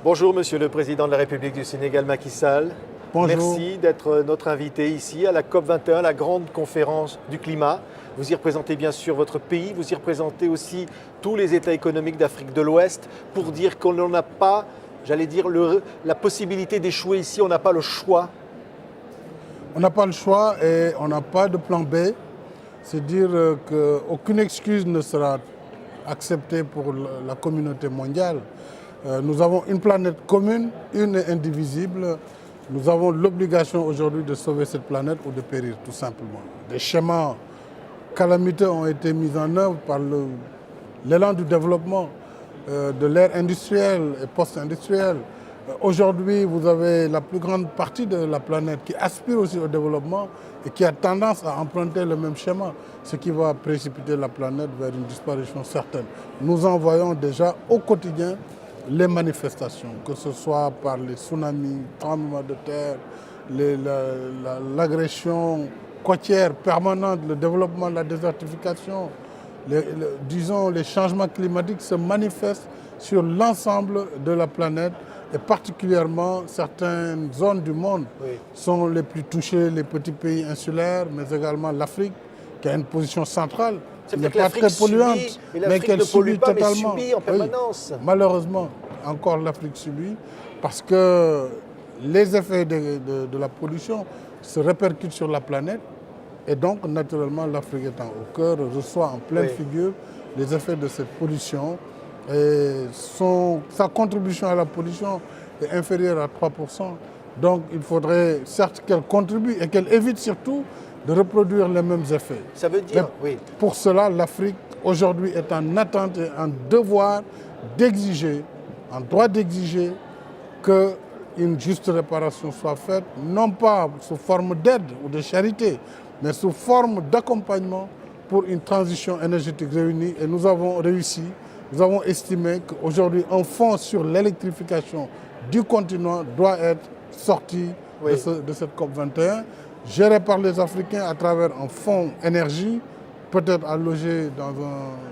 Bonjour Monsieur le Président de la République du Sénégal, Macky Sall. Bonjour. Merci d'être notre invité ici à la COP21, la grande conférence du climat. Vous y représentez bien sûr votre pays, vous y représentez aussi tous les États économiques d'Afrique de l'Ouest pour dire qu'on n'a pas, j'allais dire, la possibilité d'échouer ici, on n'a pas le choix. On n'a pas le choix et on n'a pas de plan B. C'est dire qu'aucune excuse ne sera acceptée pour la communauté mondiale. Nous avons une planète commune, une et indivisible. Nous avons l'obligation aujourd'hui de sauver cette planète ou de périr, tout simplement. Des schémas calamiteux ont été mis en œuvre par l'élan du développement de l'ère industrielle et post-industrielle. Aujourd'hui, vous avez la plus grande partie de la planète qui aspire aussi au développement et qui a tendance à emprunter le même schéma, ce qui va précipiter la planète vers une disparition certaine. Nous en voyons déjà au quotidien les manifestations, que ce soit par les tsunamis, tremblements de terre, l'agression côtière permanente, le développement de la désertification, disons les changements climatiques se manifestent sur l'ensemble de la planète et particulièrement certaines zones du monde sont les plus touchées, les petits pays insulaires, mais également l'Afrique qui a une position centrale. C'est n'est pas très polluante, mais qu'elle subit totalement. Mais subit en permanence. Oui, malheureusement, encore l'Afrique subit parce que les effets de la pollution se répercutent sur la planète et donc naturellement l'Afrique étant au cœur reçoit en pleine figure les effets de cette pollution et sa contribution à la pollution est inférieure à 3%. Donc il faudrait certes qu'elle contribue et qu'elle évite surtout de reproduire les mêmes effets. Ça veut dire, Pour cela, l'Afrique aujourd'hui est en attente et en devoir d'exiger, en droit d'exiger qu'une juste réparation soit faite, non pas sous forme d'aide ou de charité, mais sous forme d'accompagnement pour une transition énergétique réunie. Et nous avons réussi, nous avons estimé qu'aujourd'hui, un fonds sur l'électrification du continent doit être sorti de cette COP21, géré par les Africains à travers un fonds énergie, peut-être allogé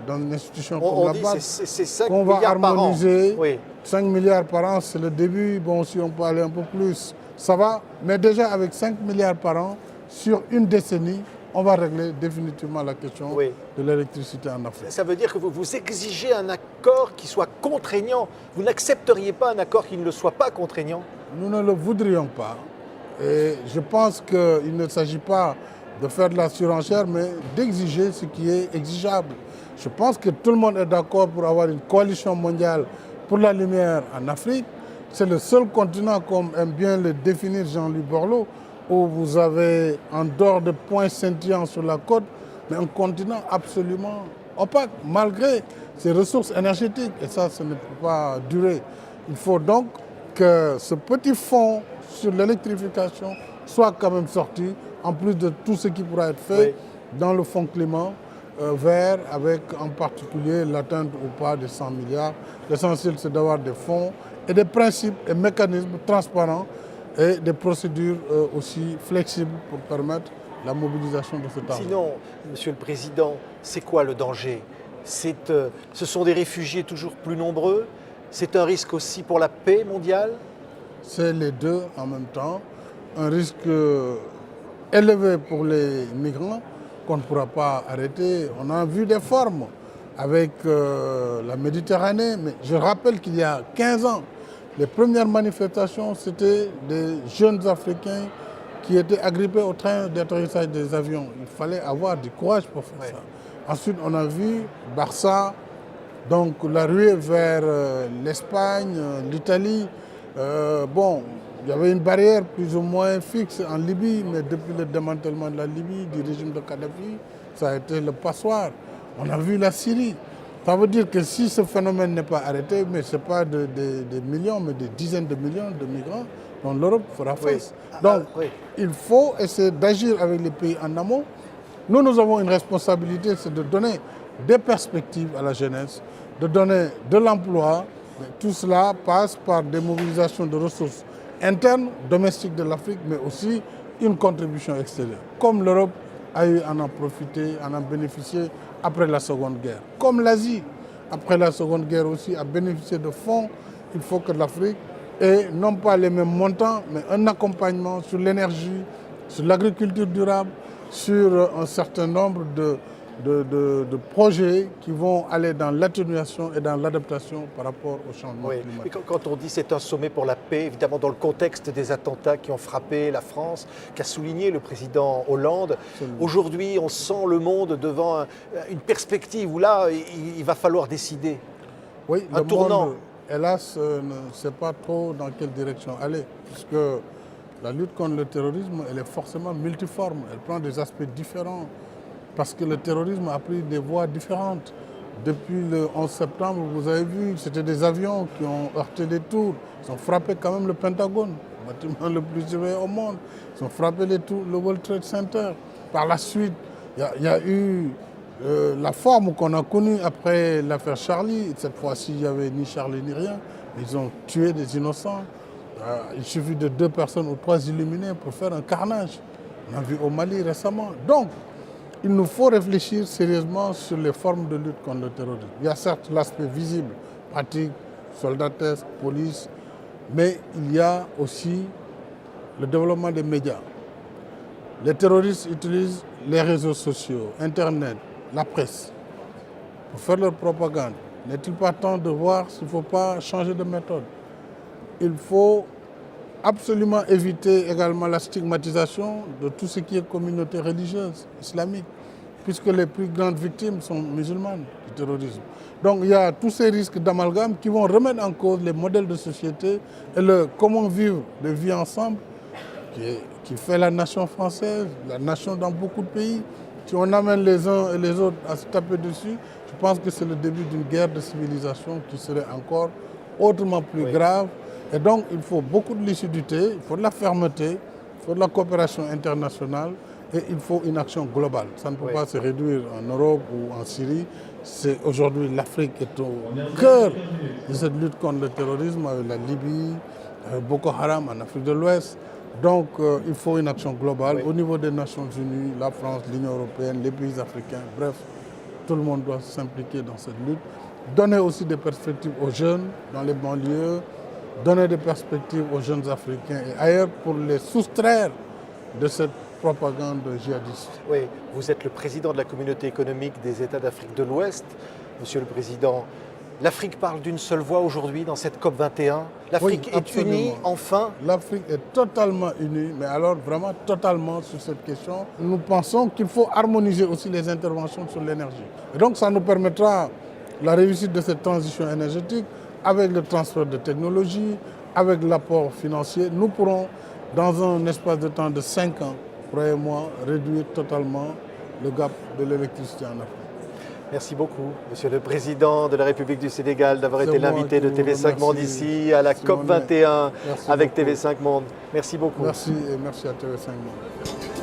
dans une institution comme la BAD, c'est 5 qu'on va milliards harmoniser. par an. 5 milliards par an, c'est le début. Bon, si on peut aller un peu plus, ça va. Mais déjà, avec 5 milliards par an, sur une décennie, on va régler définitivement la question de l'électricité en Afrique. Ça veut dire que vous exigez un accord qui soit contraignant. Vous n'accepteriez pas un accord qui ne le soit pas contraignant? Nous ne le voudrions pas. Et je pense qu'il ne s'agit pas de faire de la surenchère, mais d'exiger ce qui est exigeable. Je pense que tout le monde est d'accord pour avoir une coalition mondiale pour la lumière en Afrique. C'est le seul continent, comme aime bien le définir Jean-Louis Borloo, où vous avez, en dehors de points scintillants sur la côte, mais un continent absolument opaque, malgré ses ressources énergétiques. Et ça ne peut pas durer. Il faut donc que ce petit fonds sur l'électrification soit quand même sorti, en plus de tout ce qui pourra être fait dans le fonds climat vert, avec en particulier l'atteinte ou pas des 100 milliards. L'essentiel, c'est d'avoir des fonds et des principes et mécanismes transparents et des procédures aussi flexibles pour permettre la mobilisation de cet argent. Sinon, Monsieur le Président, c'est quoi le danger? Ce sont des réfugiés toujours plus nombreux. C'est un risque aussi pour la paix mondiale? C'est les deux en même temps. Un risque élevé pour les migrants qu'on ne pourra pas arrêter. On a vu des formes avec la Méditerranée, mais je rappelle qu'il y a 15 ans, les premières manifestations, c'était des jeunes Africains qui étaient agrippés au train d'atterrissage des avions. Il fallait avoir du courage pour faire ça. Ensuite, on a vu Barça, donc la ruée vers l'Espagne, l'Italie. Bon, il y avait une barrière plus ou moins fixe en Libye, mais depuis le démantèlement de la Libye, du régime de Kadhafi, ça a été le passoire. On a vu la Syrie. Ça veut dire que si ce phénomène n'est pas arrêté, mais ce n'est pas des millions, mais des dizaines de millions de migrants dont l'Europe fera face. Donc, il faut essayer d'agir avec les pays en amont. Nous avons une responsabilité, c'est de donner des perspectives à la jeunesse, de donner de l'emploi. Tout cela passe par des mobilisations de ressources internes, domestiques de l'Afrique, mais aussi une contribution extérieure. Comme l'Europe a eu à en profiter, à en bénéficier après la Seconde Guerre. Comme l'Asie, après la Seconde Guerre aussi, a bénéficié de fonds il faut que l'Afrique ait non pas les mêmes montants, mais un accompagnement sur l'énergie, sur l'agriculture durable, sur un certain nombre de projets qui vont aller dans l'atténuation et dans l'adaptation par rapport au changement climatique. Et quand on dit que c'est un sommet pour la paix, évidemment dans le contexte des attentats qui ont frappé la France, qu'a souligné le président Hollande, aujourd'hui on sent le monde devant une perspective où là il va falloir décider. Oui, un tournant. Monde, hélas, ne sait pas trop dans quelle direction aller, puisque la lutte contre le terrorisme, elle est forcément multiforme, elle prend des aspects différents, parce que le terrorisme a pris des voies différentes. Depuis le 11 septembre, vous avez vu, c'était des avions qui ont heurté les tours, ils ont frappé quand même le Pentagone, le bâtiment le plus surveillé au monde, ils ont frappé les tours, le World Trade Center. Par la suite, il y a eu la forme qu'on a connue après l'affaire Charlie. Cette fois-ci, il n'y avait ni Charlie ni rien. Ils ont tué des innocents. Il suffit de 2 personnes ou 3 illuminés pour faire un carnage. On a vu au Mali récemment. Donc, il nous faut réfléchir sérieusement sur les formes de lutte contre le terrorisme. Il y a certes l'aspect visible, pratique, soldatesque, police, mais il y a aussi le développement des médias. Les terroristes utilisent les réseaux sociaux, Internet, la presse, pour faire leur propagande. N'est-il pas temps de voir s'il ne faut pas changer de méthode? Il faut absolument éviter également la stigmatisation de tout ce qui est communauté religieuse, islamique, puisque les plus grandes victimes sont musulmanes du terrorisme. Donc il y a tous ces risques d'amalgame qui vont remettre en cause les modèles de société et le comment vivre de vie ensemble qui fait la nation française, la nation dans beaucoup de pays. Si on amène les uns et les autres à se taper dessus, je pense que c'est le début d'une guerre de civilisation qui serait encore autrement plus grave. Et donc, il faut beaucoup de lucidité, il faut de la fermeté, il faut de la coopération internationale et il faut une action globale. Ça ne peut pas se réduire en Europe ou en Syrie. Aujourd'hui, l'Afrique est au cœur de cette lutte contre le terrorisme avec la Libye, avec Boko Haram en Afrique de l'Ouest. Donc, il faut une action globale au niveau des Nations Unies, la France, l'Union européenne, les pays africains. Bref, tout le monde doit s'impliquer dans cette lutte. Donner aussi des perspectives aux jeunes dans les banlieues, donner des perspectives aux jeunes Africains et ailleurs pour les soustraire de cette propagande djihadiste. Oui, vous êtes le président de la communauté économique des États d'Afrique de l'Ouest. Monsieur le Président, l'Afrique parle d'une seule voix aujourd'hui dans cette COP 21. L'Afrique est unie, enfin. L'Afrique est totalement unie, mais alors vraiment totalement sur cette question. Nous pensons qu'il faut harmoniser aussi les interventions sur l'énergie. Et donc ça nous permettra la réussite de cette transition énergétique avec le transfert de technologies, avec l'apport financier. Nous pourrons, dans un espace de temps de 5 ans, croyez-moi, réduire totalement le gap de l'électricité en Afrique. Merci beaucoup, Monsieur le Président de la République du Sénégal, d'avoir été l'invité de TV5 Monde ici à la COP 21 avec TV5 Monde. Merci beaucoup. Merci et merci à TV5 Monde.